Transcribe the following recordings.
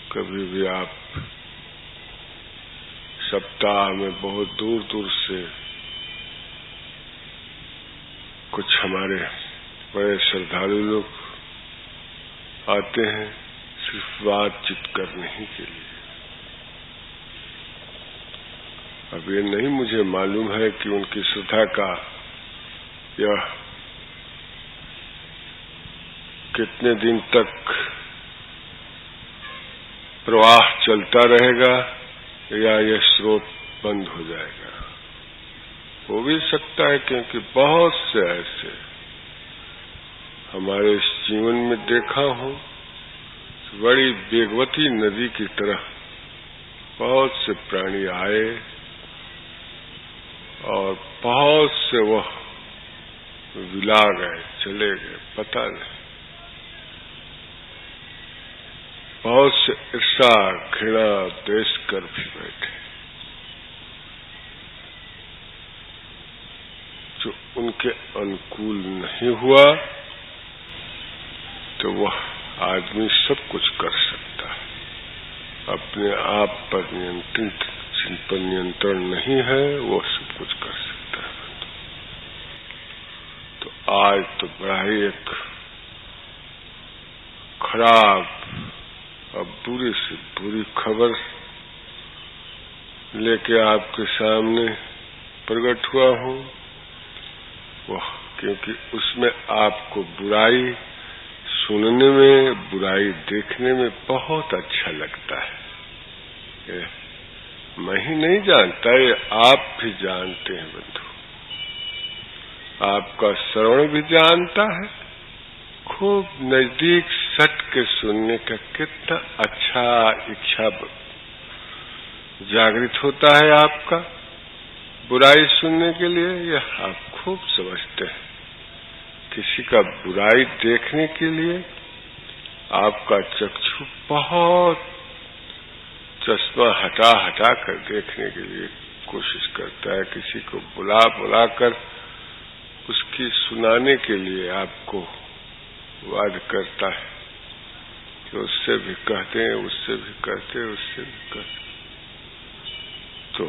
कभी भी आप सप्ताह में बहुत दूर दूर से कुछ हमारे बड़े श्रद्धालु लोग आते हैं सिर्फ बातचीत करने ही के लिए। अब ये नहीं मुझे मालूम है कि उनकी श्रद्धा का यह कितने दिन तक प्रवाह चलता रहेगा या यह स्रोत बंद हो जाएगा। हो भी सकता है, क्योंकि बहुत से ऐसे हमारे इस जीवन में देखा हूं, बड़ी वेगवती नदी की तरह बहुत से प्राणी आए और बहुत से वह विला गए, चले गए, पता नहीं। बहुत से ईर्षा घृणा द्वेष कर भी बैठे, जो उनके अनुकूल नहीं हुआ तो वह आदमी सब कुछ कर सकता है। अपने आप पर नियंत्रित, जिन पर नियंत्रण नहीं है वो सब कुछ कर सकता है। तो आज तो बड़ा ही एक खराब अब बुरी से बुरी खबर लेके आपके सामने प्रकट हुआ हूं, वह क्योंकि उसमें आपको बुराई सुनने में, बुराई देखने में बहुत अच्छा लगता है। मैं ही नहीं जानता, ये आप भी जानते हैं बंधु, आपका श्रवण भी जानता है। खूब नजदीक सट के सुनने का कितना अच्छा इच्छा जागृत होता है आपका बुराई सुनने के लिए, यह आप खूब समझते हैं। किसी का बुराई देखने के लिए आपका चक्षु बहुत चश्मा हटा हटा कर देखने के लिए कोशिश करता है। किसी को बुला बुला कर उसकी सुनाने के लिए आपको वाद करता है कि उससे भी कहते हैं, उससे भी कहते हैं, उससे भी कहते। तो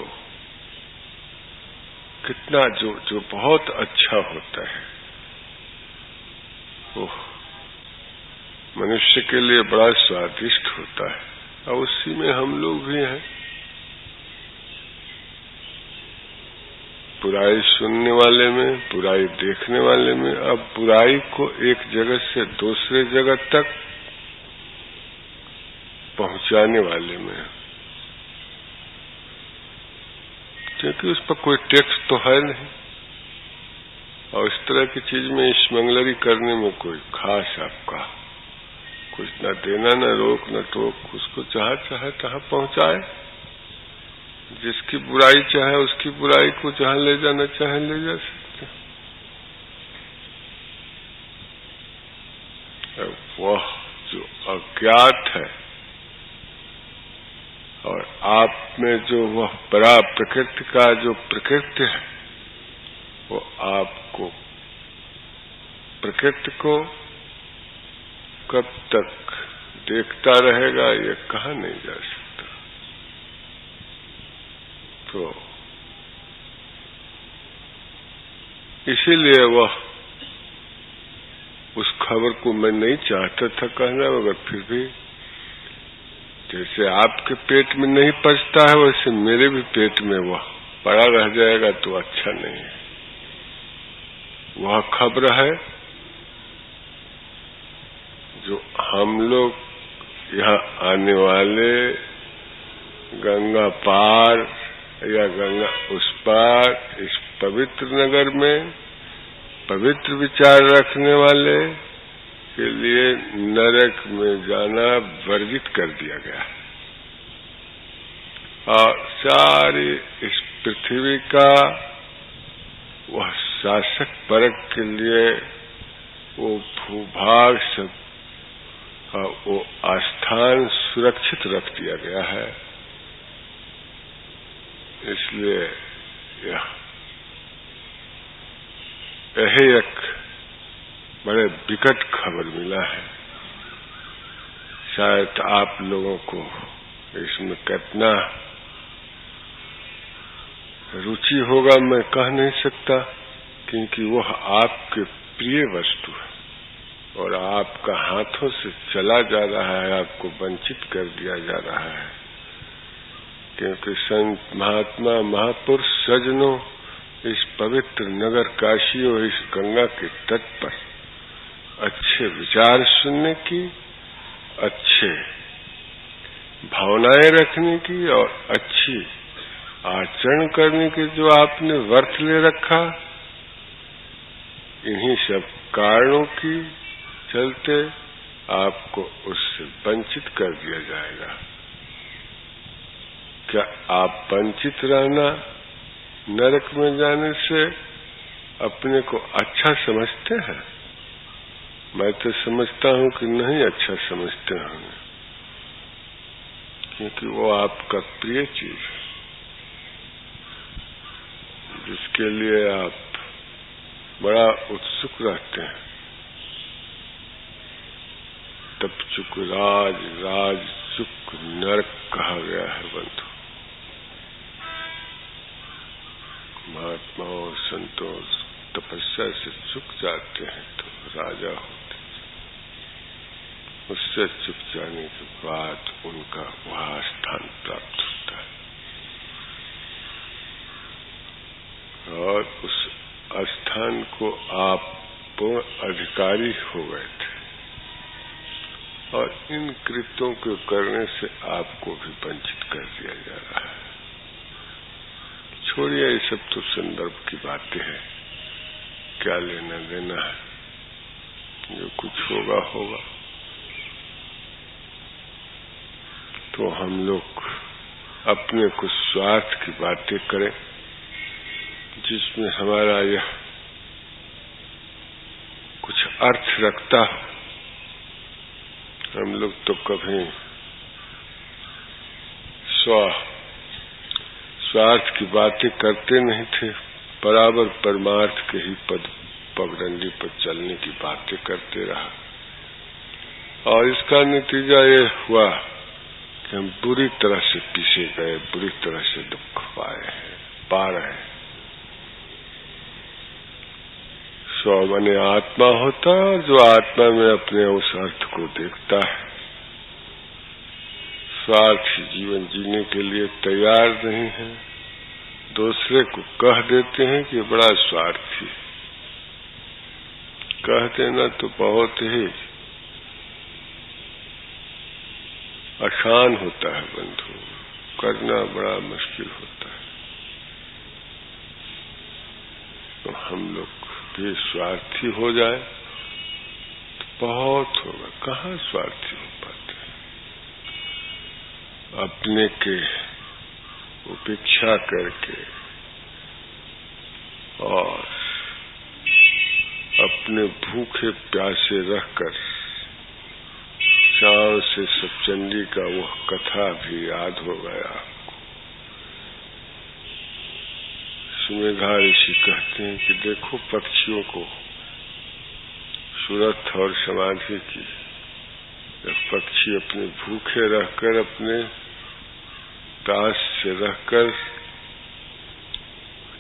कितना जो बहुत अच्छा होता है वो मनुष्य के लिए बड़ा स्वादिष्ट होता है, और उसी में हम लोग भी हैं। बुराई सुनने वाले में, बुराई देखने वाले में, अब बुराई को एक जगह से दूसरे जगह तक पहुंचाने वाले में, क्योंकि उस पर कोई टैक्स तो है नहीं, और इस तरह की चीज में स्मगलरी करने में कोई खास आपका कुछ न देना, न रोक न टोक, उसको चाहे तहाँ पहुंचाए। जिसकी बुराई चाहे उसकी बुराई को जहां ले जाना चाहे ले जा सकते। वह जो अज्ञात है और आप में जो वह परा प्रकृति का जो प्रकृति है, वो आपको प्रकृति को कब तक देखता रहेगा ये कहा नहीं जा सकता। तो इसीलिए वह उस खबर को मैं नहीं चाहता था कहना, मगर फिर भी जैसे आपके पेट में नहीं पचता है वैसे मेरे भी पेट में वह पड़ा रह जाएगा तो अच्छा नहीं है। वह खबर है जो हम लोग यहाँ आने वाले गंगा पार या गंगा उस पार इस पवित्र नगर में पवित्र विचार रखने वाले के लिए नरक में जाना वर्जित कर दिया गया है। और सारी इस पृथ्वी का वह शासक वर्ग के लिए वो भूभाग सब वो आस्थान सुरक्षित रख दिया गया है। इसलिए यही एक बड़े विकट खबर मिला है। शायद आप लोगों को इसमें कितना रुचि होगा मैं कह नहीं सकता, क्योंकि वह आपके प्रिय वस्तु है और आपका हाथों से चला जा रहा है, आपको वंचित कर दिया जा रहा है। क्योंकि संत महात्मा महापुरुष सज्जनों इस पवित्र नगर काशी और इस गंगा के तट पर अच्छे विचार सुनने की, अच्छे भावनाएं रखने की और अच्छी आचरण करने के जो आपने वर्त ले रखा, इन्हीं सब कारणों की चलते आपको उससे वंचित कर दिया जाएगा। क्या आप वंचित रहना नरक में जाने से अपने को अच्छा समझते हैं? मैं तो समझता हूं कि नहीं अच्छा समझते होंगे, क्योंकि वो आपका प्रिय चीज है, जिसके लिए आप बड़ा उत्सुक रहते हैं। तब चुक राज राज चुक नरक कहा गया है बंधु। महात्मा और संतोष तपस्या से चुक जाते हैं तो राजा होते, उससे चुक जाने के बाद उनका वहां स्थान प्राप्त होता है और उस स्थान को आप पूर्ण अधिकारी हो गए थे और इन कृत्यों को करने से आपको भी वंचित कर दिया जा रहा है। छोड़िए, ये सब तो संदर्भ की बातें हैं, क्या लेना देना है, जो कुछ होगा होगा। तो हम लोग अपने कुछ स्वार्थ की बातें करें जिसमें हमारा यह कुछ अर्थ रखता हो। हम लोग तो कभी स्वार्थ की बातें करते नहीं थे, बराबर परमार्थ के ही पगडंडी पर चलने की बातें करते रहा और इसका नतीजा ये हुआ कि हम बुरी तरह से पीछे गए, बुरी तरह से दुख पा रहे हैं। स्व माने आत्मा होता है, जो आत्मा में अपने उस अर्थ को देखता है, स्वार्थी जीवन जीने के लिए तैयार नहीं है, दूसरे को कह देते हैं कि बड़ा स्वार्थी। कह देना तो बहुत ही आसान होता है बंधु, करना बड़ा मुश्किल होता है। तो हम लोग भी स्वार्थी हो जाए तो बहुत होगा, कहाँ स्वार्थी हो पाते हैं। अपने के उपेक्षा करके और अपने भूखे प्यासे रहकर चाव से सप्तचंडी का वह कथा भी याद हो गया आपको। सुमेधा ऋषि कहते हैं कि देखो पक्षियों को सूरत और समाधि की, जब पक्षी अपने भूखे रहकर, अपने प्यास से रहकर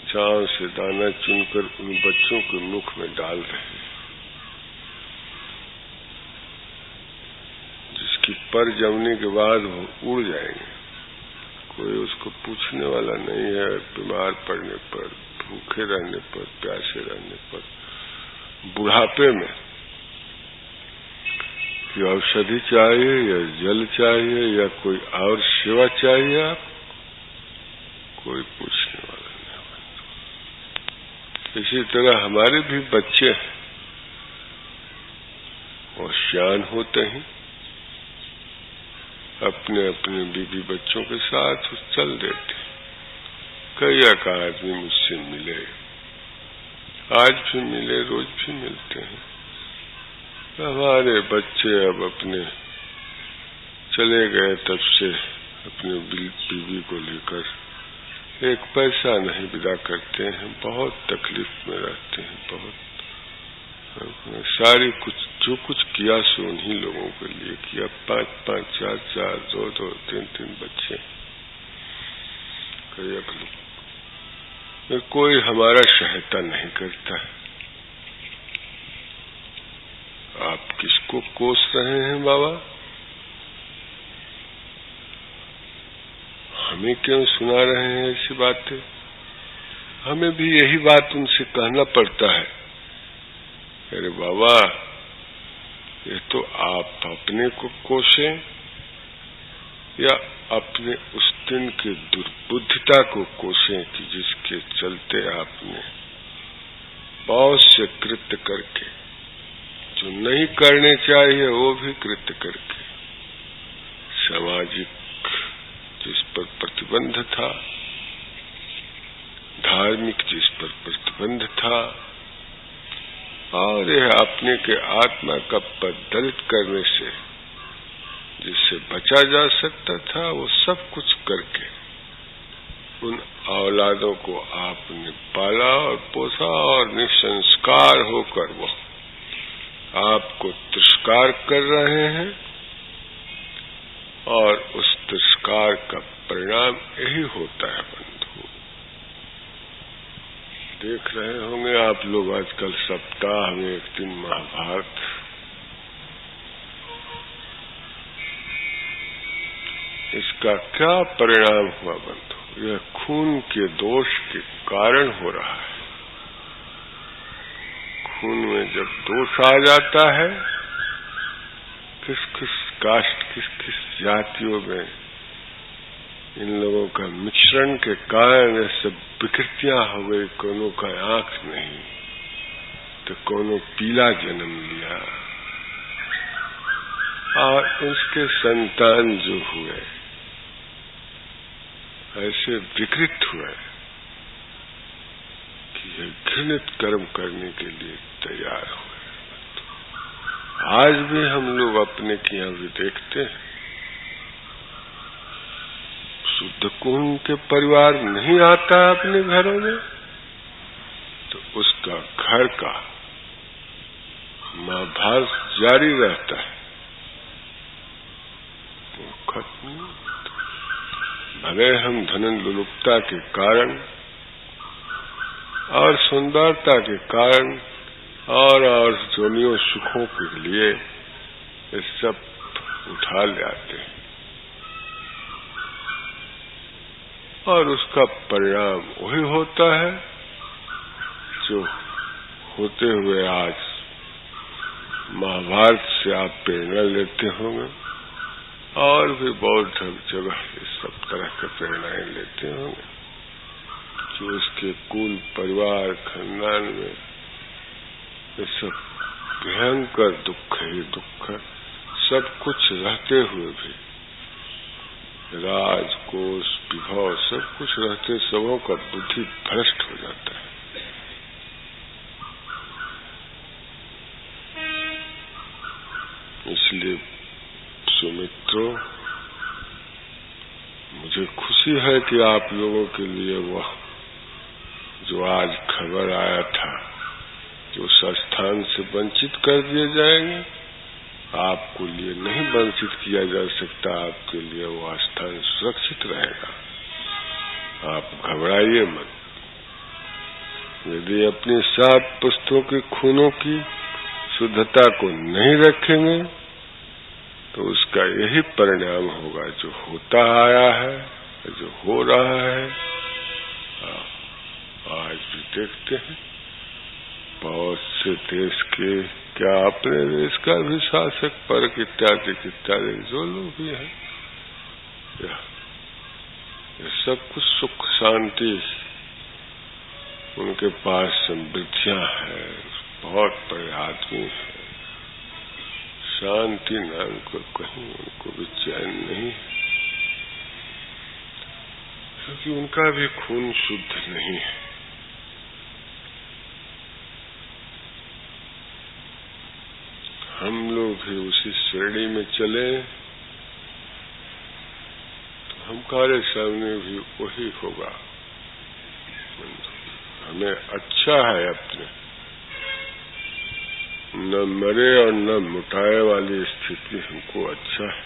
चाव से दाना चुनकर उन बच्चों के मुख में डाल रहे हैं, जिसकी पर जमने के बाद वो उड़ जाएंगे, कोई उसको पूछने वाला नहीं है। बीमार पड़ने पर, भूखे रहने पर, प्यासे रहने पर, बुढ़ापे में कि औषधि चाहिए या जल चाहिए या कोई और सेवा चाहिए, आप कोई पूछने वाला नहीं। इसी तरह हमारे भी बच्चे और सियान होते हैं, अपने अपने बीवी बच्चों के साथ चल देते। कई एक आदमी मुझसे मिले, आज भी मिले, रोज भी मिलते हैं। हमारे बच्चे अब अपने चले गए तब से अपने बीवी को लेकर एक पैसा नहीं विदा करते हैं, बहुत तकलीफ में रहते हैं, बहुत सारी कुछ जो कुछ किया सो उन्हीं लोगों के लिए किया। 5-5, 4-4, 2-2, 3-3 बच्चे। कोई हमारा सहायता नहीं करता है। आप किसको कोस रहे हैं बाबा? हमें क्यों सुना रहे हैं ऐसी बातें? हमें भी यही बात उनसे कहना पड़ता है। अरे बाबा, ये तो आप अपने को कोसें या अपने उस दिन की दुर्बुद्धिता को कोसें कि जिसके चलते आपने बहुत से कृत्य करके, जो नहीं करने चाहिए वो भी कृत्य करके, सामाजिक जिस पर प्रतिबंध था, धार्मिक जिस पर प्रतिबंध था, और यह अपने के आत्मा का पद दलित करने से जिससे बचा जा सकता था, वो सब कुछ करके उन औलादों को आपने पाला और पोसा, और निसंस्कार होकर वो आपको तिरस्कार कर रहे हैं। और उस तिरस्कार का परिणाम यही होता है बंधु। देख रहे होंगे आप लोग आजकल सप्ताह में एक दिन महाभारत, इसका क्या परिणाम हुआ बंधु? यह खून के दोष के कारण हो रहा है। खून में जब दोष आ जाता है, किस किस कास्ट, किस किस जातियों में इन लोगों का मिश्रण के कारण ये सब विकृतियां हो गई। कोनो का आंख नहीं तो कोनो पीला जन्म लिया, और उसके संतान जो हुए ऐसे विकृत हुए कि ये घृणित कर्म करने के लिए तैयार हुए। आज भी हम लोग अपने के यहाँ भी देखते हैं, शुद्ध खून के परिवार नहीं आता अपने घरों में, तो उसका घर का महाभारत जारी रहता है। वो खत्म। भले हम धन लुलुपता के कारण और सुंदरता के कारण और जोनियों सुखों के लिए ये सब उठा ले आते हैं, और उसका परिणाम वही होता है जो होते हुए आज महाभारत से आप प्रेरणा लेते होंगे, और भी बहुत जगह इस सब तरह के प्रेरणाएं लेते होंगे, जो उसके कुल परिवार खानदान में ये सब भयंकर दुख ही दुख है। सब कुछ रहते हुए भी, राज कोष विभव सब कुछ रहते, सबों का बुद्धि भ्रष्ट हो जाता है। इसलिए सुमित्रों, मुझे खुशी है कि आप लोगों के लिए वह जो आज खबर आया था, जो संस्थान से वंचित कर दिए जाएंगे, आपको लिए नहीं वंचित किया जा सकता। आपके लिए वो स्थान सुरक्षित रहेगा, आप घबराइए मत। यदि अपनी 7 पुस्तकों के खूनों की शुद्धता को नहीं रखेंगे तो उसका यही परिणाम होगा जो होता आया है, जो हो रहा है। आज भी देखते हैं बहुत से देश के, क्या अपने देश का भी शासक, परक इत्यादि इत्यादि जो लोग भी हैं, ये सब कुछ सुख शांति, उनके पास समृद्धियां हैं, बहुत बड़े आदमी है, शांति नाम को कहीं उनको भी चैन नहीं है, क्योंकि उनका भी खून शुद्ध नहीं है। हम लोग भी उसी श्रेणी में चले तो हमारे सामने भी वही होगा। हमें अच्छा है अपने न मरे और न मुटाए वाली स्थिति हमको अच्छा है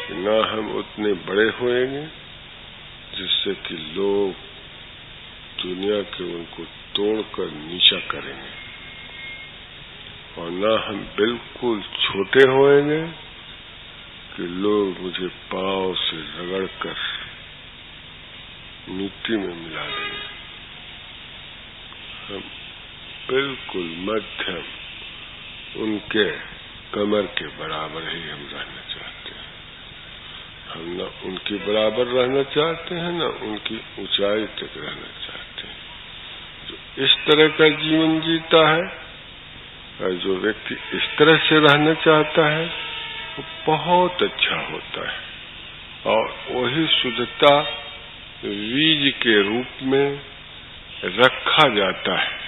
कि न हम उतने बड़े होएंगे जिससे कि लोग दुनिया के उनको तोड़कर नीचा करेंगे, और न हम बिल्कुल छोटे होएंगे कि लोग मुझे पांव से रगड़कर मिट्टी में मिला देंगे। हम बिल्कुल मध्यम उनके कमर के बराबर ही हम रहना चाहते हैं। हम न उनके बराबर रहना चाहते हैं, न उनकी ऊंचाई तक रहना चाहते हैं। जो इस तरह का जीवन जीता है और जो व्यक्ति इस तरह से रहना चाहता है वो बहुत अच्छा होता है, और वही शुद्धता बीज के रूप में रखा जाता है।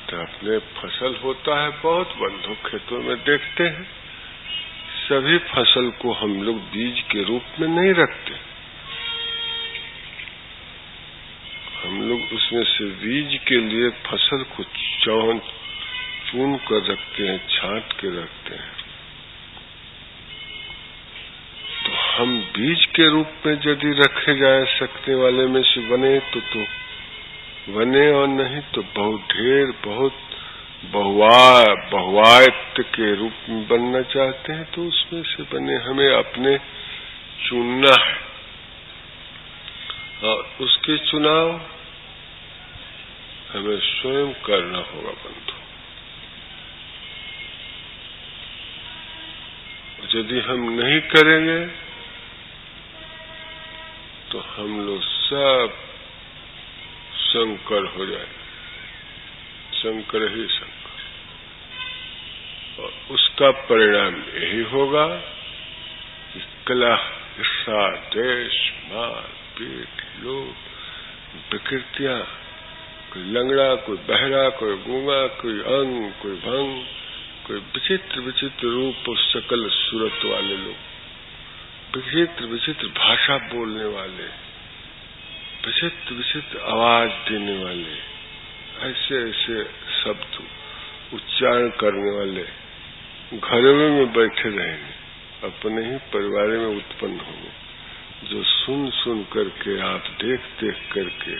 तो अपने फसल होता है बहुत, बंधु खेतों में देखते हैं सभी फसल को हम लोग बीज के रूप में नहीं रखते, हम लोग उसमें से बीज के लिए फसल को चुन कर रखते हैं, छांट के रखते हैं। तो हम बीज के रूप में यदि रखे जा सकने वाले में से बने तो बने, और नहीं तो बहुत बहुआयत के रूप में बनना चाहते हैं तो उसमें से बने। हमें अपने चुनना है, और उसके चुनाव हमें स्वयं करना होगा बंधु। यदि हम नहीं करेंगे तो हम लोग सब संकर हो जाए, संकर ही संकर, और उसका परिणाम यही होगा कि कलह, ईर्षा, द्वेष, मार पीट, लोग, विकृतियां, कोई लंगड़ा, कोई बहरा, कोई गूंगा, कोई अंग, कोई भंग, कोई विचित्र विचित्र रूप और सकल सूरत वाले लोग, विचित्र विचित्र भाषा बोलने वाले, विचित्र विचित्र आवाज देने वाले, ऐसे ऐसे शब्द उच्चारण करने वाले घरों में बैठे रहेंगे, अपने ही परिवार में उत्पन्न होंगे, जो सुन सुन करके, आप देख देख करके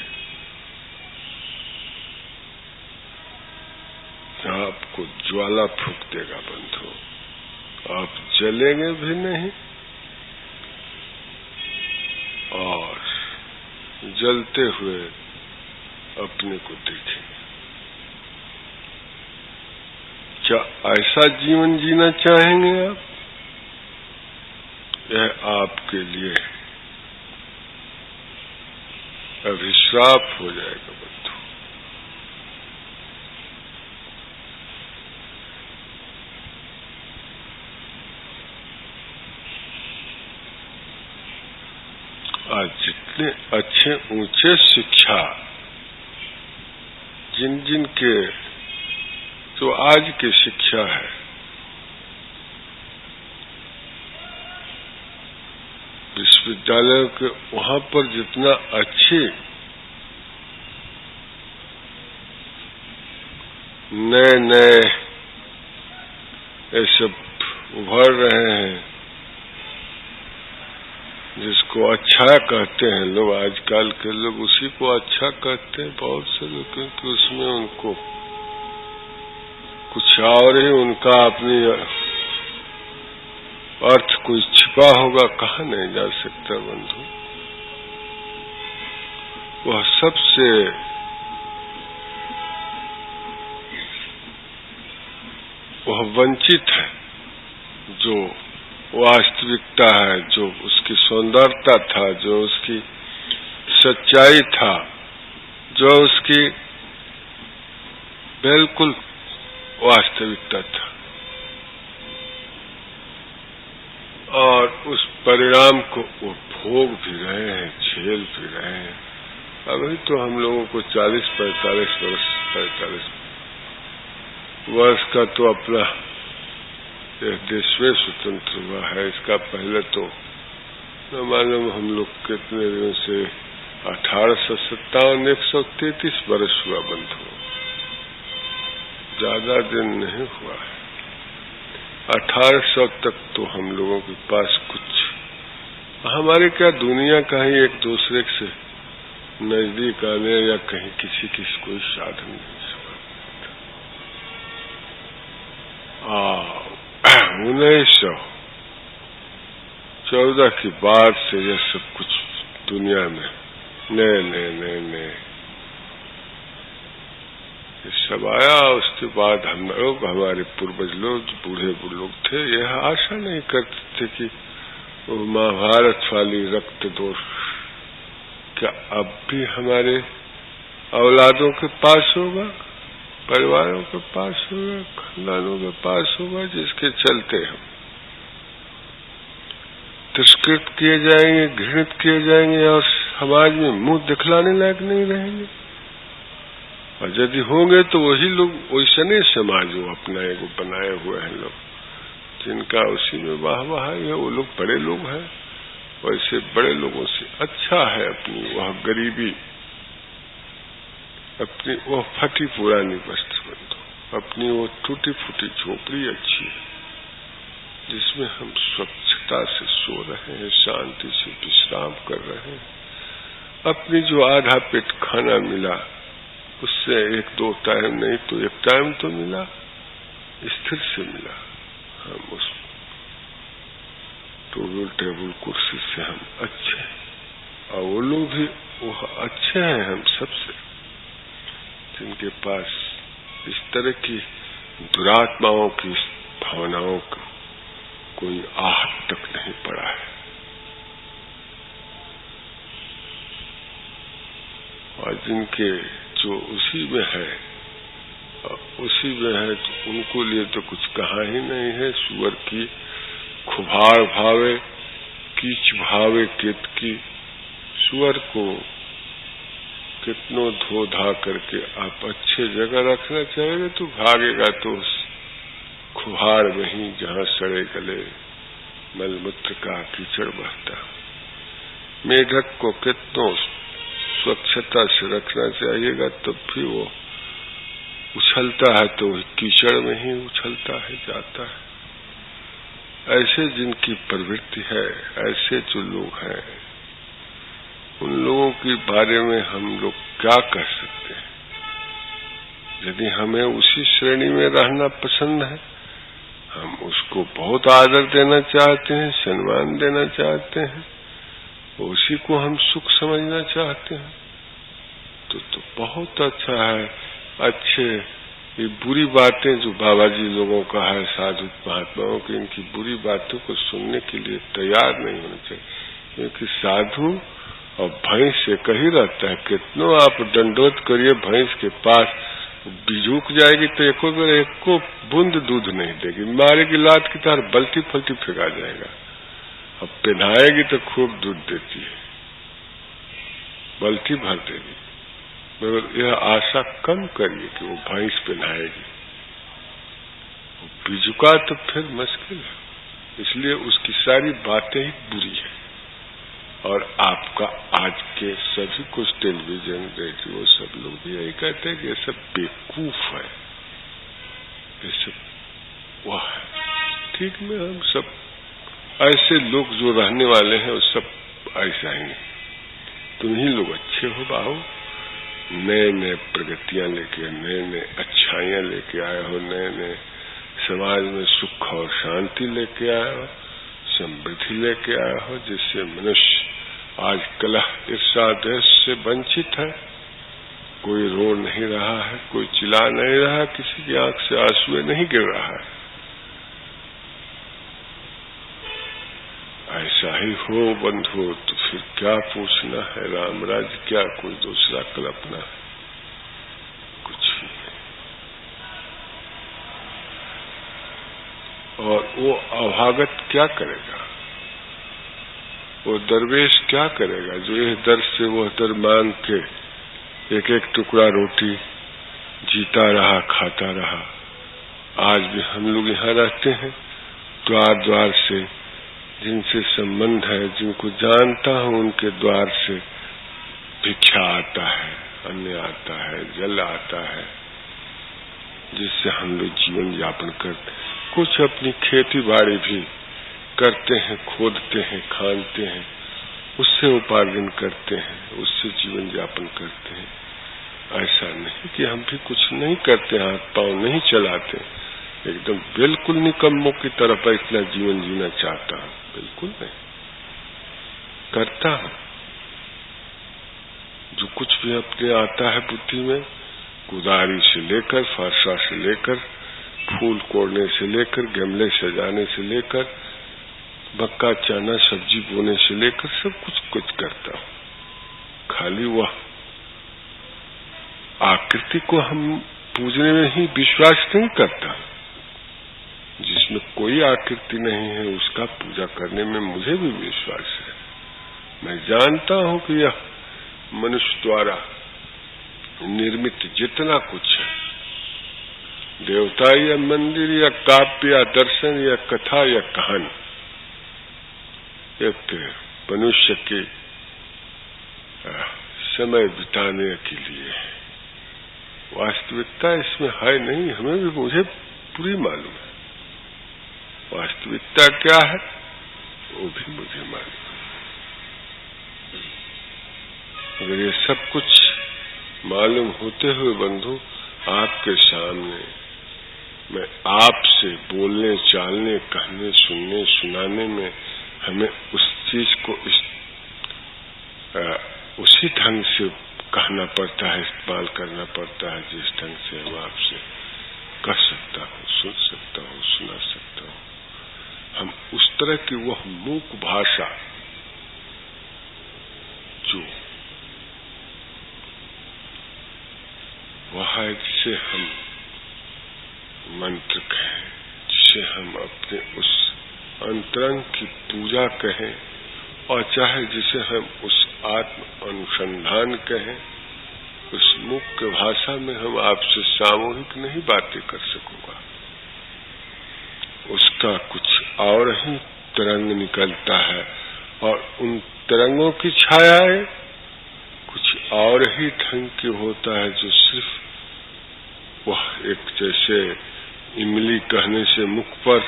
आपको ज्वाला फूंक देगा बंधु। आप जलेंगे भी नहीं और जलते हुए अपने को देखेंगे। क्या ऐसा जीवन जीना चाहेंगे आप? यह आपके लिए अभिश्राप हो जाएगा बंधु। आज जितने अच्छे ऊंचे शिक्षा जिन के जो आज की शिक्षा है, विश्वविद्यालय के वहां पर जितना अच्छे नए ये सब उभर रहे हैं, जिसको अच्छा कहते हैं लोग, आजकल के लोग उसी को अच्छा कहते हैं बहुत से लोग, क्योंकि उसमें उनको कुछ और ही उनका अपनी अर्थ कोई छिपा होगा, कहा नहीं जा सकता बंधु। वह सबसे वह वंचित है जो वास्तविकता है, जो उसकी सौंदर्यता था, जो उसकी सच्चाई था, जो उसकी बिल्कुल वास्तविकता था, और उस परिणाम को वो भोग भी रहे हैं, झेल भी रहे हैं। अभी तो हम लोगों को 40-45 वर्ष का तो अपना देश में स्वतंत्र हुआ है। इसका पहले तो न मालूम हम लोग कितने दिन से 1857 133 वर्ष हुआ बंधु। ज्यादा दिन नहीं हुआ है। 1800 तक तो हम लोगों के पास कुछ हमारे क्या दुनिया का ही एक दूसरे से नजदीक आने या कहीं किसी कोई साधन नहीं। 1914 की बाद से यह सब कुछ दुनिया में नए ये सब आया। उसके बाद हम लोग, हमारे पूर्वज लोग, बूढ़े लोग थे, यह आशा नहीं करते थे कि वो महाभारत वाली रक्त दोष क्या अब भी हमारे औलादों के पास होगा, परिवारों के पास होगा, खानदानों के पास होगा, जिसके चलते हम तिरस्कृत किए जाएंगे, घृणित किए जाएंगे और समाज में मुंह दिखलाने लायक नहीं रहेंगे। और यदि होंगे तो वही लोग वैसने समाज वो अपना एगो बनाए हुए हैं लोग, जिनका उसी में वाह है, वो लोग बड़े लोग हैं। वैसे बड़े लोगों से अच्छा है अपनी वह गरीबी, अपनी वो फटी पुरानी वस्त्र बंधो, अपनी वो टूटी फूटी झोपड़ी अच्छी है, जिसमें हम स्वच्छता से सो रहे हैं, शांति से विश्राम कर रहे हैं। अपनी जो आधा पेट खाना मिला उससे 1-2 टाइम नहीं तो 1 टाइम तो मिला, स्थिर से मिला। हम उस टेबल कुर्सी से हम अच्छे हैं, और वो लोग भी वो अच्छे हैं हम सबसे, जिनके पास इस तरह की दुरात्माओं की भावनाओं का कोई आहत तक नहीं पड़ा है। और जिनके जो उसी में है तो उनको लिए तो कुछ कहा ही नहीं है। सुअर की खुभार भावे, कीच भावे केतकी। सुअर को कितनों धो धा करके आप अच्छे जगह रखना चाहेंगे तो भागेगा तो उस खुभार में ही, जहाँ सड़े गले मलमूत्र का कीचड़ बहता। मेढक को कितनों स्वच्छता से रखना चाहिएगा तब भी वो उछलता है तो कीचड़ में ही उछलता है, जाता है। ऐसे जिनकी प्रवृत्ति है, ऐसे जो लोग हैं, उन लोगों के बारे में हम लोग क्या कह सकते हैं? यदि हमें उसी श्रेणी में रहना पसंद है, हम उसको बहुत आदर देना चाहते हैं, सम्मान देना चाहते हैं, उसी को हम सुख समझना चाहते हैं, तो बहुत अच्छा है। अच्छे ये बुरी बातें जो बाबा जी लोगों का है, साधु महात्माओं की, इनकी बुरी बातों को सुनने के लिए तैयार नहीं होना चाहिए, क्योंकि साधु और भैंस एक ही रहता है। कितनों आप दंडोत करिए भैंस के पास, बिझुक जाएगी तो एको बूंद दूध नहीं देगी, मारेगी लात की तरह बल्टी फल्टी फेंका जाएगा। अब पहनाएगी तो खूब दूध देती है, बल्टी भर देगी। मगर यह आशा कम करिए कि वो भैंस पहनाएगी, बिजुका तो फिर मुश्किल है। इसलिए उसकी सारी बातें ही बुरी है। और आपका आज के सभी कुछ टेलीविजन, रेडियो, सब लोग भी यही कहते हैं कि ये सब बेवकूफ है, ये सब वह है। ठीक में हम सब ऐसे लोग जो रहने वाले हैं वो सब ऐसा ही। तुम ही लोग अच्छे हो बाबू, नए प्रगतियां लेके, नए अच्छाइयां लेके आए हो, नए समाज में सुख और शांति लेके आए हो, समृद्धि लेके आए हो, जिससे मनुष्य आज कलह ईर्ष्या द्वेष से वंचित है। कोई रो नहीं रहा है, कोई चिल्ला नहीं रहा, किसी की आंख से आंसू नहीं गिर रहा है। ऐसा ही हो बंधु, तो फिर क्या पूछना है? राम राज्य क्या कोई दूसरा कल्पना है? कुछ ही नहीं। और वो अभागत क्या करेगा? वो दरवेश क्या करेगा जो यह दर से वह दर मांग के एक टुकड़ा रोटी जीता रहा, खाता रहा। आज भी हम लोग यहाँ रहते हैं, द्वार द्वार से जिनसे संबंध है, जिनको जानता हूं, उनके द्वार से भिक्षा आता है, अन्न आता है, जल आता है, जिससे हम लोग जीवन यापन करते, कुछ अपनी खेती बाड़ी भी करते हैं, खोदते हैं, खानते हैं, उससे उपार्जन करते हैं, उससे जीवन यापन करते हैं। ऐसा नहीं कि हम भी कुछ नहीं करते, हाथ पांव नहीं चलाते, एकदम बिल्कुल निकम्मों की तरफ इतना जीवन जीना चाहता हूं, बिल्कुल नहीं करता हूं। जो कुछ भी अपने आता है बुद्धि में, कुदारी से लेकर, फरसा से लेकर, फूल कोड़ने से लेकर, गमले सजाने से लेकर, मक्का चना सब्जी बोने से लेकर सब कुछ करता हूं। खाली वह आकृति को हम पूजने में ही विश्वास नहीं करता। जिसमें कोई आकृति नहीं है उसका पूजा करने में मुझे भी विश्वास है। मैं जानता हूं कि यह मनुष्य द्वारा निर्मित जितना कुछ है, देवता या मंदिर या काव्य या दर्शन या कथा या कहानी, एक मनुष्य के समय बिताने के लिए है। वास्तविकता इसमें है नहीं, हमें भी, मुझे पूरी मालूम है। वास्तविकता क्या है वो भी मुझे मालूम है। अगर ये सब कुछ मालूम होते हुए बंधु आपके सामने मैं आपसे बोलने, चालने, कहने, सुनने, सुनाने में हमें उस चीज को उसी ढंग से कहना पड़ता है, इस्तेमाल करना पड़ता है जिस ढंग से हम आपसे कह सकता हूँ, सुन सकता हूँ, सुना सकता हूँ। हम उस तरह की वह मूक भाषा जो वह है, जिसे हम मंत्र कहें, जिसे हम अपने उस अंतरंग की पूजा कहें, और चाहे जिसे हम उस आत्म अनुसंधान कहें, उस मुख्य भाषा में हम आपसे सामूहिक नहीं बातें कर सकूंगा। उसका कुछ और ही तरंग निकलता है, और उन तरंगों की छायाएं कुछ और ही ढंग की होता है, जो सिर्फ वह एक जैसे इमली कहने से मुख पर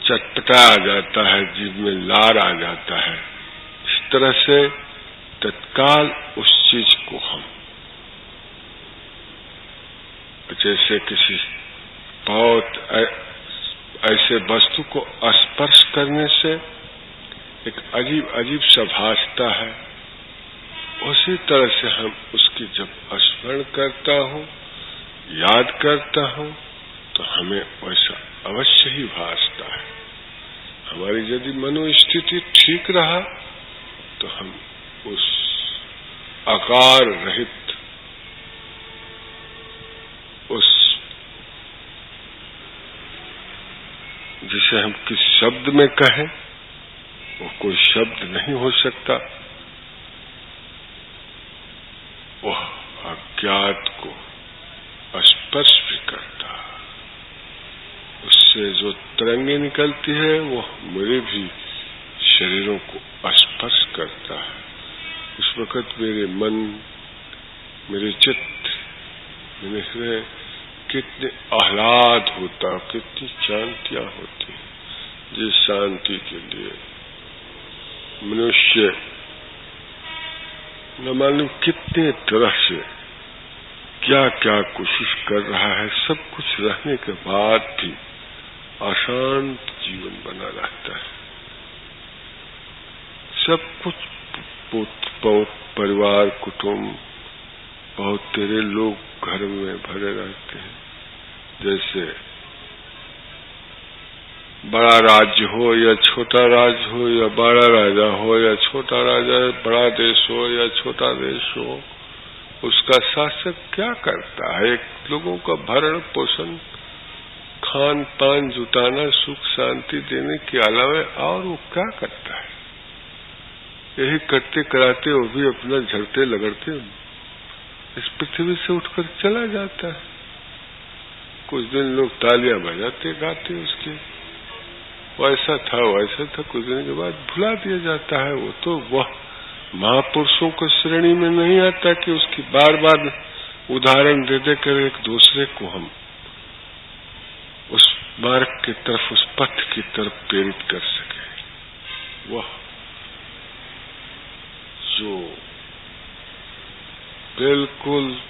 चटपटा आ जाता है, जीभ में लार आ जाता है। इस तरह से तत्काल उस चीज को हम जैसे किसी बहुत ऐसे वस्तु को स्पर्श करने से एक अजीब अजीब सा भासता है, उसी तरह से हम उसकी जब स्मरण करता हूँ, याद करता हूँ, तो हमें वैसा अवश्य ही भासता है। हमारी यदि मनोस्थिति ठीक रहा तो हम उस आकार रहित, उस जिसे हम किस शब्द में कहें, वो कोई शब्द नहीं हो सकता, वह अज्ञात को स्पर्श भी करता, उससे जो तरंगे निकलती है वो मेरे भी शरीरों को स्पर्श करता है। उस वक़्त मेरे मन, मेरे चित्त, मेरे हृदय कितने आह्लाद होता, कितनी शांतियां होती। जिस शांति के लिए मनुष्य न मालूम कितने तरह से क्या क्या कोशिश कर रहा है, सब कुछ रहने के बाद भी अशांत जीवन बना रहता है। सब कुछ बहुत परिवार, कुटुंब, बहुत तेरे लोग घर में भरे रहते हैं। जैसे बड़ा राज्य हो या छोटा राज्य हो, या बड़ा राजा हो या छोटा राजा, बड़ा देश हो या छोटा देश हो, उसका शासक क्या करता है? एक लोगों का भरण पोषण, खान पान जुटाना, सुख शांति देने के अलावा और वो क्या करता है? यही करते कराते वो भी अपना झड़ते लगड़ते इस पृथ्वी से उठकर चला जाता है। कुछ दिन लोग तालियां बजाते गाते उसके, वैसा था वैसा था, कुछ दिन के बाद भुला दिया जाता है। वो तो वह महापुरुषों को श्रेणी में नहीं आता कि उसकी बार बार उदाहरण दे देकर एक दूसरे को हम मार्ग की तरफ, उस पथ की तरफ प्रेरित कर सके। वह जो बिल्कुल